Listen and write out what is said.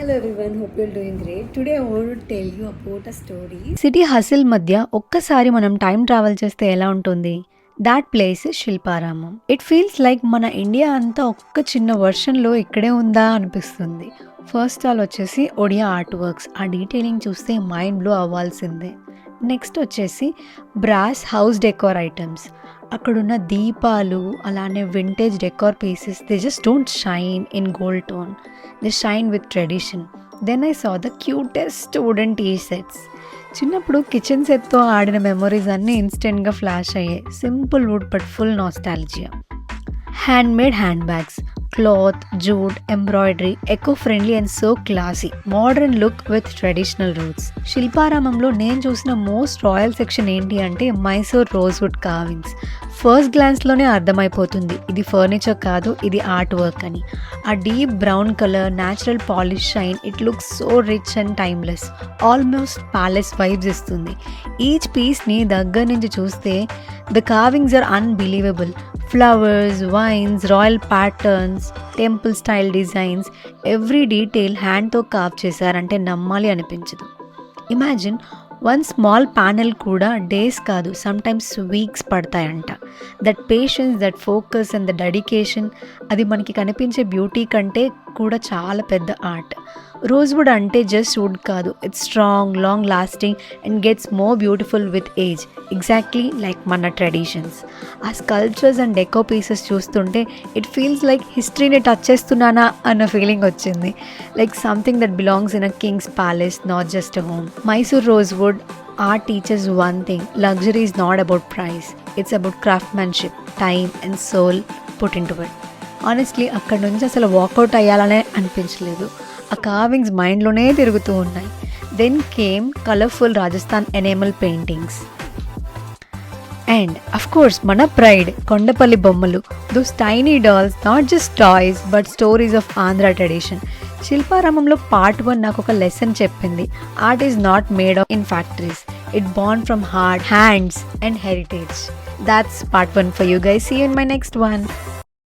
Hello everyone, hope you're doing great. Today I want to tell you about a story. City hustle మధ్య ఒక్కసారి మనం time travel చేస్తే ఎలా ఉంటుంది? That place Shilparamam. It feels like మన India అంతా ఒక్క చిన్న వర్షన్లో ఇక్కడే ఉందా అనిపిస్తుంది. ఫస్ట్ స్టాల్ వచ్చేసి ఒడియా ఆర్ట్ వర్క్స్. ఆ డీటెయిలింగ్ చూస్తే మైండ్ బ్లో అవ్వాల్సిందే. నెక్స్ట్ వచ్చేసి బ్రాస్ హౌస్ డెకోర్ ఐటమ్స్. అక్కడున్న దీపాలు అలానే vintage decor pieces they just don't shine in gold tone, they shine with tradition. Then I saw the cutest wooden tea sets. చిన్నప్పుడు kitchen సెట్తో ఆడిన memories అన్నీ ఇన్స్టెంట్గా ఫ్లాష్ అయ్యాయి. Simple wood but full nostalgia. Handmade hand bags, cloth, jute, embroidery, eco friendly and so classy. Modern look with traditional roots. శిల్పారామంలో నేను చూసిన most royal section ఏంటి అంటే మైసూర్ రోజ్వుడ్ కార్వింగ్స్. ఫస్ట్ గ్లాన్స్లోనే అర్థమైపోతుంది ఇది ఫర్నిచర్ కాదు, ఇది ఆర్ట్ వర్క్ అని. ఆ deep brown colour, natural polish shine, it looks so rich and timeless. Almost palace vibes ఇస్తుంది. ఈచ్ పీస్ని దగ్గర నుంచి చూస్తే the carvings are unbelievable. Flowers, vines, royal patterns, temple style designs, every detail హ్యాండ్తో carve చేశారంటే నమ్మాలి అనిపించదు. ఇమాజిన్ వన్ స్మాల్ ప్యానెల్ కూడా డేస్ కాదు, సమ్టైమ్స్ వీక్స్ పడతాయంట. That patience, that focus and the dedication, అది మనకి కనిపించే బ్యూటీ కంటే కూడా చాలా పెద్ద ఆర్ట్. రోజ్వుడ్ అంటే జస్ట్ వుడ్ కాదు, it's strong, long lasting and gets more beautiful with age. Exactly like మన ట్రెడిషన్స్. ఆ స్కల్ప్చర్స్ అండ్ డెకో పీసెస్ చూస్తుంటే ఇట్ ఫీల్స్ లైక్ హిస్టరీని టచ్ చేస్తున్నానా అన్న ఫీలింగ్ వచ్చింది. Like something that belongs in a king's palace, not just a home. Mysore rosewood art teaches one thing: luxury is not about price, it's about craftsmanship, time and soul put into it. Honestly అక్కడ నుంచి అసలు walkout అయ్యాలనే అనిపించలేదు. ఆ carvings మైండ్లోనే తిరుగుతూ ఉన్నాయి. Then came colourful Rajasthan enamel paintings and of course మన pride Kondapalli బొమ్మలు. Those tiny dolls, not just toys but stories of Andhra tradition. శిల్పారామంలో పార్ట్ 1 నాకు ఒక లెసన్ చెప్పింది. Art is not made of in factories, it born from heart, hands and heritage. That's part 1 for you guys. See you in my next one.